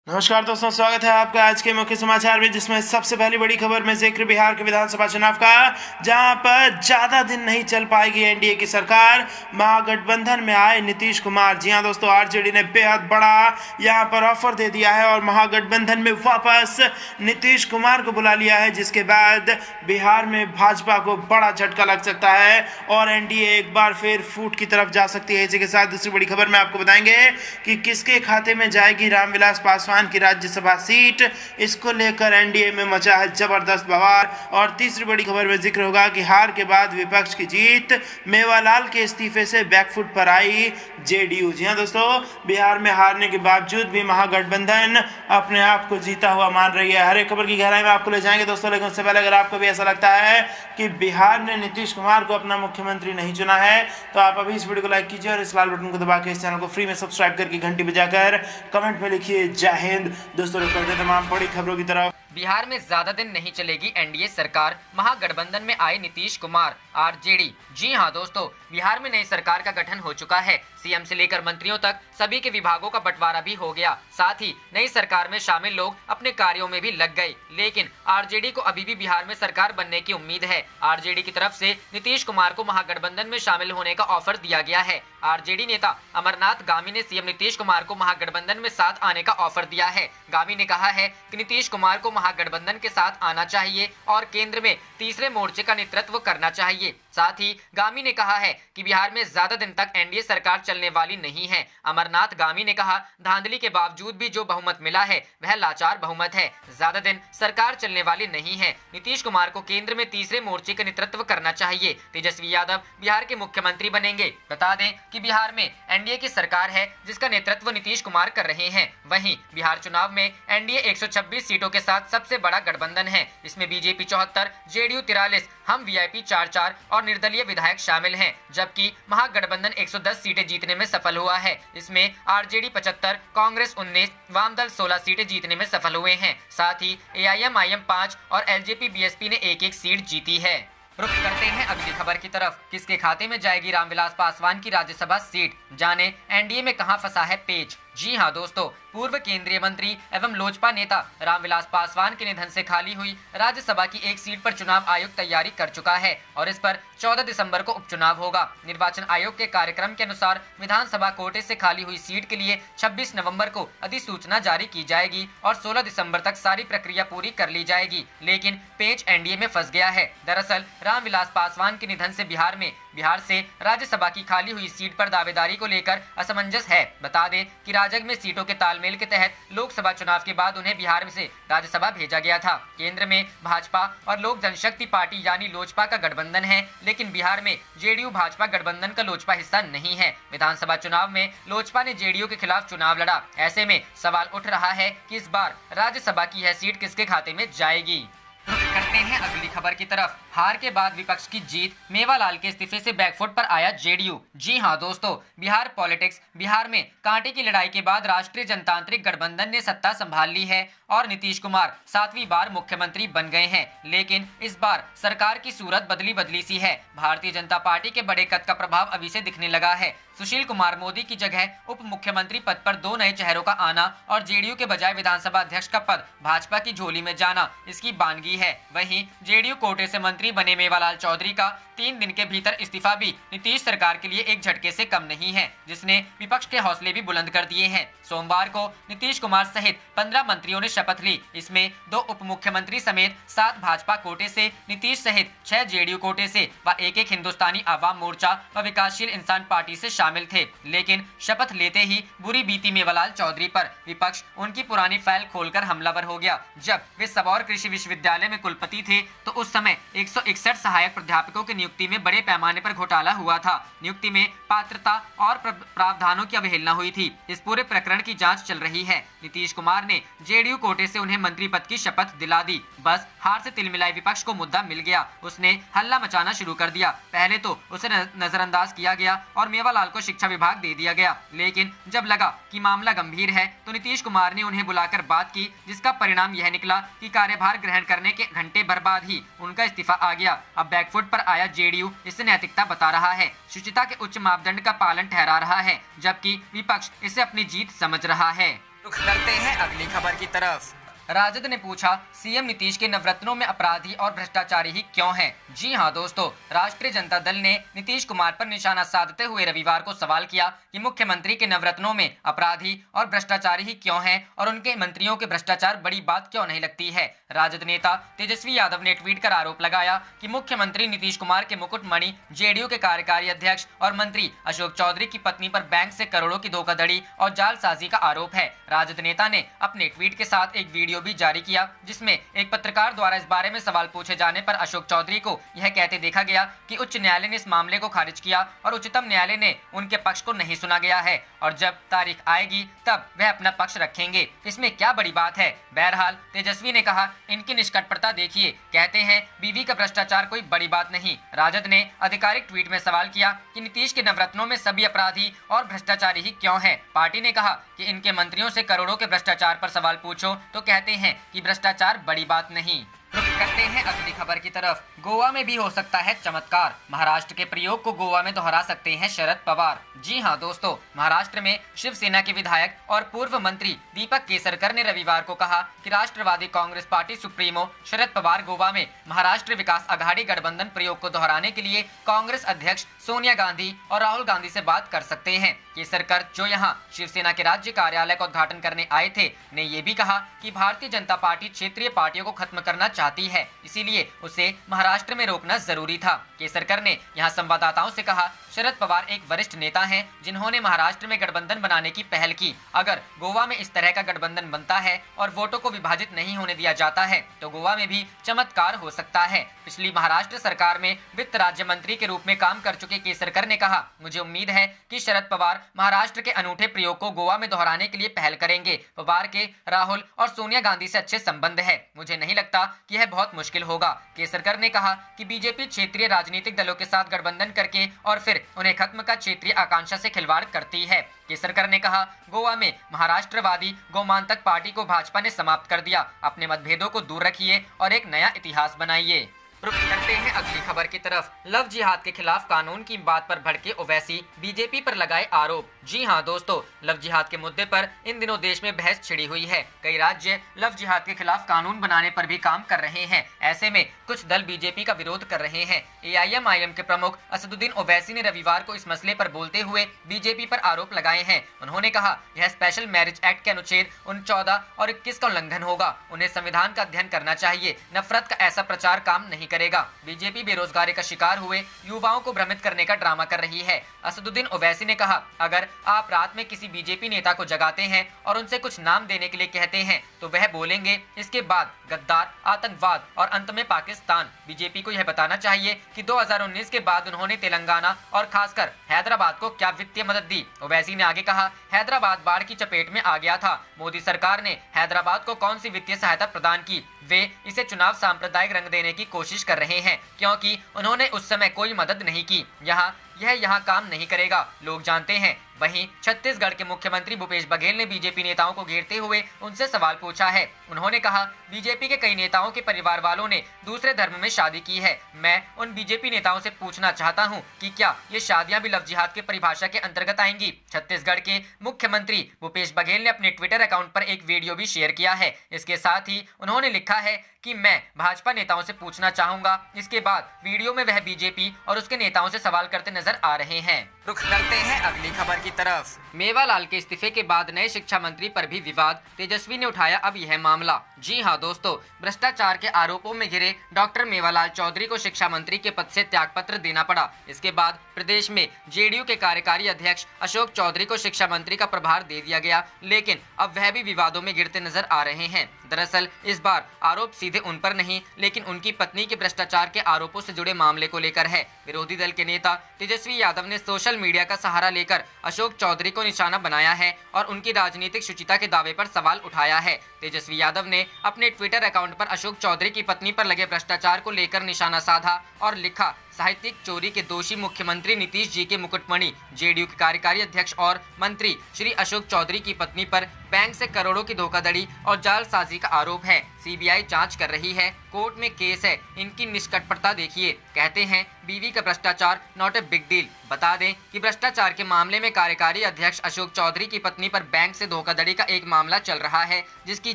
नमस्कार दोस्तों, स्वागत है आपका आज के मुख्य समाचार में, जिसमें सबसे पहली बड़ी खबर में जिक्र बिहार के विधानसभा चुनाव का, जहां पर ज्यादा दिन नहीं चल पाएगी एनडीए की सरकार। महागठबंधन में आए नीतीश कुमार, जी हां दोस्तों, आरजेडी ने बेहद बड़ा यहां पर ऑफर दे दिया है और महागठबंधन में वापस नीतीश कुमार को बुला लिया है, जिसके बाद बिहार में भाजपा को बड़ा झटका लग सकता है और एनडीए एक बार फिर फूट की तरफ जा सकती है। इसी के साथ दूसरी बड़ी खबर में आपको बताएंगे कि किसके खाते में जाएगी रामविलास पासवान की राज्यसभा सीट। इसको लेकर एनडीए में मचा है जबरदस्त बवाल। और तीसरी बड़ी खबर में जिक्र होगा कि हार के बाद विपक्ष की जीत, मेवालाल के इस्तीफे से बैकफुट पर आई जेडीयू। जी हां दोस्तों, बिहार में हारने के बावजूद भी महागठबंधन अपने आप को जीता हुआ मान रही है। हर एक खबर की गहराई में आपको ले जाएंगे दोस्तों, लेकिन उससे पहले अगर आपको भी ऐसा लगता है कि बिहार ने नीतीश कुमार को अपना मुख्यमंत्री नहीं चुना है, तो आप अभी इस वीडियो को लाइक कीजिए और इस लाल बटन को दबा के इस चैनल को फ्री में सब्सक्राइब करके घंटी बजाकर कमेंट में लिखिए जय हिंद। दोस्तों, करते तमाम बड़ी खबरों की तरफ। बिहार में ज्यादा दिन नहीं चलेगी एनडीए सरकार, महागठबंधन में आए नीतीश कुमार, आरजेडी। जी हां दोस्तों, बिहार में नई सरकार का गठन हो चुका है। सीएम से लेकर मंत्रियों तक सभी के विभागों का बंटवारा भी हो गया। साथ ही नई सरकार में शामिल लोग अपने कार्यों में भी लग गए। लेकिन आरजेडी को अभी भी बिहार में सरकार बनने की उम्मीद है। आरजेडी की तरफ से नीतीश कुमार को महागठबंधन में शामिल होने का ऑफर दिया गया है। आरजेडी नेता अमरनाथ गामी ने सीएम नीतीश कुमार को महागठबंधन में साथ आने का ऑफर दिया है। गामी ने कहा है कि नीतीश कुमार को महागठबंधन के साथ आना चाहिए और केंद्र में तीसरे मोर्चे का नेतृत्व करना चाहिए। साथ ही गामी ने कहा है कि बिहार में ज्यादा दिन तक एनडीए सरकार चलने वाली नहीं है। अमरनाथ गामी ने कहा, धांधली के बावजूद भी जो बहुमत मिला है वह लाचार बहुमत है। ज्यादा दिन सरकार चलने वाली नहीं है। नीतीश कुमार को केंद्र में तीसरे मोर्चे का नेतृत्व करना चाहिए। तेजस्वी यादव बिहार के मुख्यमंत्री बनेंगे। बता दें कि बिहार में एनडीए की सरकार है, जिसका नेतृत्व नीतीश कुमार कर रहे हैं। वहीं बिहार चुनाव में एनडीए 126 सीटों के साथ सबसे बड़ा गठबंधन है। इसमें बीजेपी 74, जेडीयू 43, हम वीआईपी 4 और निर्दलीय विधायक शामिल हैं, जबकि महागठबंधन 110 सीटें जीतने में सफल हुआ है। इसमें आरजेडी 75, कांग्रेस 19, वामदल 16 सीटें जीतने में सफल हुए हैं। साथ ही एआईएमआईएम 5 और एलजेपी बीएसपी ने एक सीट जीती है। रुक करते हैं अगली खबर की तरफ। किसके खाते में जाएगी रामविलास पासवान की राज्यसभा सीट, जाने एनडीए में कहां फंसा है पेच। जी हां दोस्तों, पूर्व केंद्रीय मंत्री एवं लोजपा नेता रामविलास पासवान के निधन से खाली हुई राज्यसभा की एक सीट पर चुनाव आयोग तैयारी कर चुका है और इस पर 14 दिसंबर को उपचुनाव होगा। निर्वाचन आयोग के कार्यक्रम के अनुसार विधानसभा कोटे से खाली हुई सीट के लिए 26 नवंबर को अधिसूचना जारी की जाएगी और 16 दिसंबर तक सारी प्रक्रिया पूरी कर ली जाएगी। लेकिन पेच एनडीए में फंस गया है। दरअसल रामविलास पासवान के निधन से बिहार से राज्यसभा की खाली हुई सीट पर दावेदारी को लेकर असमंजस है। बता दें कि राजग में सीटों के तालमेल के तहत लोकसभा चुनाव के बाद उन्हें बिहार से राज्यसभा भेजा गया था। केंद्र में भाजपा और लोक जनशक्ति पार्टी यानी लोजपा का गठबंधन है, लेकिन बिहार में जेडीयू भाजपा गठबंधन का लोजपा हिस्सा नहीं है। विधानसभा चुनाव में लोजपा ने जेडीयू के खिलाफ चुनाव लड़ा। ऐसे में सवाल उठ रहा है कि इस बार राज्यसभा की यह सीट किसके खाते में जाएगी। करते हैं अगली खबर की तरफ। हार के बाद विपक्ष की जीत, मेवालाल के इस्तीफे से बैकफुट पर आया जेडीयू। जी हां दोस्तों, बिहार पॉलिटिक्स। बिहार में कांटे की लड़ाई के बाद राष्ट्रीय जनतांत्रिक गठबंधन ने सत्ता संभाल ली है और नीतीश कुमार 7वीं बार मुख्यमंत्री बन गए हैं। लेकिन इस बार सरकार की सूरत बदली सी है। भारतीय जनता पार्टी के बड़े कद का प्रभाव अभी से दिखने लगा है। सुशील कुमार मोदी की जगह उप मुख्यमंत्री पद पर 2 नए चेहरों का आना और जेडीयू के बजाय विधानसभा अध्यक्ष का पद भाजपा की झोली में जाना इसकी बानगी है। वहीं जेडीयू कोटे से मंत्री बने मेवालाल चौधरी का 3 दिन के भीतर इस्तीफा भी नीतीश सरकार के लिए एक झटके से कम नहीं है, जिसने विपक्ष के हौसले भी बुलंद कर दिए हैं। सोमवार को नीतीश कुमार सहित 15 मंत्रियों ने शपथ ली। इसमें 2 उप मुख्यमंत्री समेत 7 भाजपा कोटे से, नीतीश सहित 6 जेडीयू कोटे से व एक हिंदुस्तानी आवाम मोर्चा व विकासशील इंसान पार्टी से शामिल थे। लेकिन शपथ लेते ही बुरी बीती मेवालाल चौधरी पर। विपक्ष उनकी पुरानी फाइल खोलकर हमलावर हो गया। जब वे सबौर कृषि विश्वविद्यालय में कुलपति थे तो उस समय 161 सहायक प्राध्यापकों की नियुक्ति में बड़े पैमाने पर घोटाला हुआ था। नियुक्ति में पात्रता और प्रावधानों की अवहेलना हुई थी। इस पूरे प्रकरण की जांच चल रही है। नीतीश कुमार ने जेडीयू कोटे से उन्हें मंत्री पद की शपथ दिला दी। बस हार से तिलमिलाए विपक्ष को मुद्दा मिल गया। उसने हल्ला मचाना शुरू कर दिया। पहले तो उसे नजरअंदाज किया गया और मेवालाल को शिक्षा विभाग दे दिया गया। लेकिन जब लगा कि मामला गंभीर है तो नीतीश कुमार ने उन्हें बुलाकर बात की, जिसका परिणाम यह निकला कि कार्यभार ग्रहण करने के घंटे भर बाद ही उनका इस्तीफा आ गया। अब बैकफुट पर आया जेडीयू इसे नैतिकता बता रहा है, शुचिता के उच्च मापदंड का पालन ठहरा रहा है, जबकि विपक्ष इसे अपनी जीत समझ रहा है। रुख करते हैं अगली खबर की तरफ। राजद ने पूछा, सीएम नीतीश के नवरत्नों में अपराधी और भ्रष्टाचारी ही क्यों हैं? जी हां दोस्तों, राष्ट्रीय जनता दल ने नीतीश कुमार पर निशाना साधते हुए रविवार को सवाल किया कि मुख्यमंत्री के नवरत्नों में अपराधी और भ्रष्टाचारी ही क्यों हैं और उनके मंत्रियों के भ्रष्टाचार बड़ी बात क्यों नहीं लगती है। राजद नेता तेजस्वी यादव ने ट्वीट कर आरोप लगाया कि मुख्यमंत्री नीतीश कुमार के मुकुटमणि जेडीयू के कार्यकारी अध्यक्ष और मंत्री अशोक चौधरी की पत्नी पर बैंक से करोड़ों की धोखाधड़ी और जालसाजी का आरोप है। राजद नेता ने अपने ट्वीट के साथ एक वीडियो भी जारी किया जिसमें एक पत्रकार द्वारा इस बारे में सवाल पूछे जाने पर अशोक चौधरी को यह कहते देखा गया कि उच्च न्यायालय ने इस मामले को खारिज किया और उच्चतम न्यायालय ने उनके पक्ष को नहीं सुना गया है और जब तारीख आएगी तब वह अपना पक्ष रखेंगे। इसमें क्या बड़ी बात है? बहरहाल तेजस्वी ने कहा, इनकी निष्कपटता देखिए, कहते हैं बीवी का भ्रष्टाचार कोई बड़ी बात नहीं। राजद ने आधिकारिक ट्वीट में सवाल किया कि नीतीश के नवरत्नों में सभी अपराधी और भ्रष्टाचारी ही क्यों हैं? पार्टी ने कहा कि इनके मंत्रियों से करोड़ों के भ्रष्टाचार पर सवाल पूछो तो कहते हैं कि भ्रष्टाचार बड़ी बात नहीं। रुक करते हैं अगली खबर की तरफ। गोवा में भी हो सकता है चमत्कार, महाराष्ट्र के प्रयोग को गोवा में दोहरा सकते हैं शरद पवार। जी हां दोस्तों, महाराष्ट्र में शिवसेना के विधायक और पूर्व मंत्री दीपक केसरकर ने रविवार को कहा कि राष्ट्रवादी कांग्रेस पार्टी सुप्रीमो शरद पवार गोवा में महाराष्ट्र विकास अघाड़ी गठबंधन प्रयोग को दोहराने के लिए कांग्रेस अध्यक्ष सोनिया गांधी और राहुल गांधी से बात कर सकते हैं। केसरकर, जो यहां शिवसेना के राज्य कार्यालय का उद्घाटन करने आए थे, ने ये भी कहा कि भारतीय जनता पार्टी क्षेत्रीय पार्टियों को खत्म करना चाहती है, इसीलिए उसे महाराष्ट्र में रोकना जरूरी था। केसरकर ने यहां संवाददाताओं से कहा, शरद पवार एक वरिष्ठ नेता हैं जिन्होंने महाराष्ट्र में गठबंधन बनाने की पहल की। अगर गोवा में इस तरह का गठबंधन बनता है और वोटों को विभाजित नहीं होने दिया जाता है तो गोवा में भी चमत्कार हो सकता है। पिछली महाराष्ट्र सरकार में वित्त राज्य मंत्री के रूप में काम कर चुके केसरकर ने कहा, मुझे उम्मीद है कि शरद पवार महाराष्ट्र के अनूठे प्रयोग को गोवा में दोहराने के लिए पहल करेंगे। पवार के राहुल और सोनिया गांधी से अच्छे संबंध है, मुझे नहीं लगता कि यह बहुत मुश्किल होगा। केसरकर ने कहा कि बीजेपी क्षेत्रीय राजनीतिक दलों के साथ गठबंधन करके और फिर उन्हें खत्म का क्षेत्रीय आकांक्षा से खिलवाड़ करती है। केसरकर ने कहा, गोवा में महाराष्ट्रवादी गोमांतक पार्टी को भाजपा ने समाप्त कर दिया। अपने मतभेदों को दूर रखिए और एक नया इतिहास बनाइए। रुक करते हैं अगली खबर की तरफ। लव जिहाद के खिलाफ कानून की बात पर भड़के ओवैसी, बीजेपी पर लगाए आरोप। जी हां दोस्तों, लव जिहाद के मुद्दे पर इन दिनों देश में बहस छिड़ी हुई है। कई राज्य लव जिहाद के खिलाफ कानून बनाने पर भी काम कर रहे हैं। ऐसे में कुछ दल बीजेपी का विरोध कर रहे हैं। AIMIM के प्रमुख असदुद्दीन ओवैसी ने रविवार को इस मसले पर बोलते हुए बीजेपी पर आरोप लगाए हैं। उन्होंने कहा, यह स्पेशल मैरिज एक्ट के अनुच्छेद 14 और 21 का उल्लंघन होगा। उन्हें संविधान का अध्ययन करना चाहिए। नफरत का ऐसा प्रचार काम नहीं करेगा। बीजेपी बेरोजगारी का शिकार हुए युवाओं को भ्रमित करने का ड्रामा कर रही है। असदुद्दीन ओवैसी ने कहा, अगर आप रात में किसी बीजेपी नेता को जगाते हैं और उनसे कुछ नाम देने के लिए कहते हैं तो वह बोलेंगे इसके बाद गद्दार, आतंकवाद और अंत में पाकिस्तान। बीजेपी को यह बताना चाहिए कि 2019 के बाद उन्होंने तेलंगाना और खासकर हैदराबाद को क्या वित्तीय मदद दी। ओवैसी ने आगे कहा, हैदराबाद बाढ़ की चपेट में आ गया था। मोदी सरकार ने हैदराबाद को कौन सी वित्तीय सहायता प्रदान की? वे इसे चुनाव सांप्रदायिक रंग देने की कोशिश कर रहे हैं क्योंकि उन्होंने उस समय कोई मदद नहीं की। यह काम नहीं करेगा, लोग जानते हैं। वहीं छत्तीसगढ़ के मुख्यमंत्री भूपेश बघेल ने बीजेपी नेताओं को घेरते हुए उनसे सवाल पूछा है। उन्होंने कहा, बीजेपी के कई नेताओं के परिवार वालों ने दूसरे धर्म में शादी की है। मैं उन बीजेपी नेताओं से पूछना चाहता हूं कि क्या ये शादियां भी लव जिहाद के परिभाषा के अंतर्गत आएंगी? छत्तीसगढ़ के मुख्यमंत्री भूपेश बघेल ने अपने ट्विटर अकाउंट पर एक वीडियो भी शेयर किया है। इसके साथ ही उन्होंने लिखा है कि मैं भाजपा नेताओं से पूछना चाहूंगा। इसके बाद वीडियो में वह बीजेपी और उसके नेताओं से सवाल करते नजर आ रहे हैं। रुख करते हैं अगली खबर की तरफ। मेवालाल के इस्तीफे के बाद नए शिक्षा मंत्री पर भी विवाद, तेजस्वी ने उठाया अब यह मामला। जी हां दोस्तों, भ्रष्टाचार के आरोपों में घिरे डॉक्टर मेवालाल चौधरी को शिक्षा मंत्री के पद से त्यागपत्र देना पड़ा। इसके बाद प्रदेश में जेडीयू के कार्यकारी अध्यक्ष अशोक चौधरी को शिक्षा मंत्री का प्रभार दे दिया गया, लेकिन अब वह भी विवादों में गिरते नजर आ रहे हैं। दरअसल इस बार आरोप सीधे उन पर नहीं लेकिन उनकी पत्नी के भ्रष्टाचार के आरोपों से जुड़े मामले को लेकर है। विरोधी दल के नेता तेजस्वी यादव ने सोशल मीडिया का सहारा लेकर अशोक चौधरी को निशाना बनाया है और उनकी राजनीतिक शुचिता के दावे पर सवाल उठाया है। तेजस्वी यादव ने अपने ट्विटर अकाउंट पर अशोक चौधरी की पत्नी पर लगे भ्रष्टाचार को लेकर निशाना साधा और लिखा साहित्यिक चोरी के दोषी मुख्यमंत्री नीतीश जी के मुकुटमणि जेडीयू के कार्यकारी अध्यक्ष और मंत्री श्री अशोक चौधरी की पत्नी पर बैंक से करोड़ों की धोखाधड़ी और जालसाजी का आरोप है। सीबीआई जांच कर रही है, कोर्ट में केस है, इनकी निष्कपटता देखिए। कहते हैं बीवी का भ्रष्टाचार नॉट ए बिग डील। बता दें कि भ्रष्टाचार के मामले में कार्यकारी अध्यक्ष अशोक चौधरी की पत्नी पर बैंक से धोखाधड़ी का एक मामला चल रहा है, जिसकी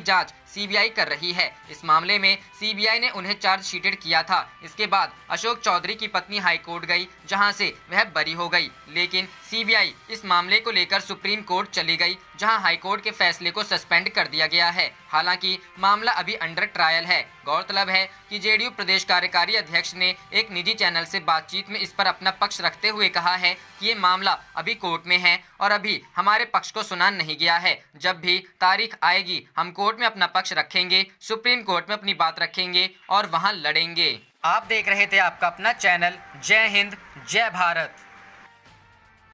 जांच सीबीआई कर रही है। इस मामले में सीबीआई ने उन्हें चार्जशीटेड किया था। इसके बाद अशोक चौधरी की पत्नी हाईकोर्ट गई, जहां से वह बरी हो गई। लेकिन सीबीआई इस मामले को लेकर सुप्रीम कोर्ट चली गई, जहां हाईकोर्ट के फैसले को सस्पेंड कर दिया गया है। हालांकि मामला अभी अंडर ट्रायल है। गौरतलब है कि जेडीयू प्रदेश कार्यकारी अध्यक्ष ने एक निजी चैनल से बातचीत में इस पर अपना पक्ष रखते हुए कहा है कि ये मामला अभी कोर्ट में है और अभी हमारे पक्ष को सुना नहीं गया है। जब भी तारीख आएगी हम कोर्ट में अपना पक्ष रखेंगे, सुप्रीम कोर्ट में अपनी बात रखेंगे और वहां लड़ेंगे। आप देख रहे थे आपका अपना चैनल जय हिंद जय भारत।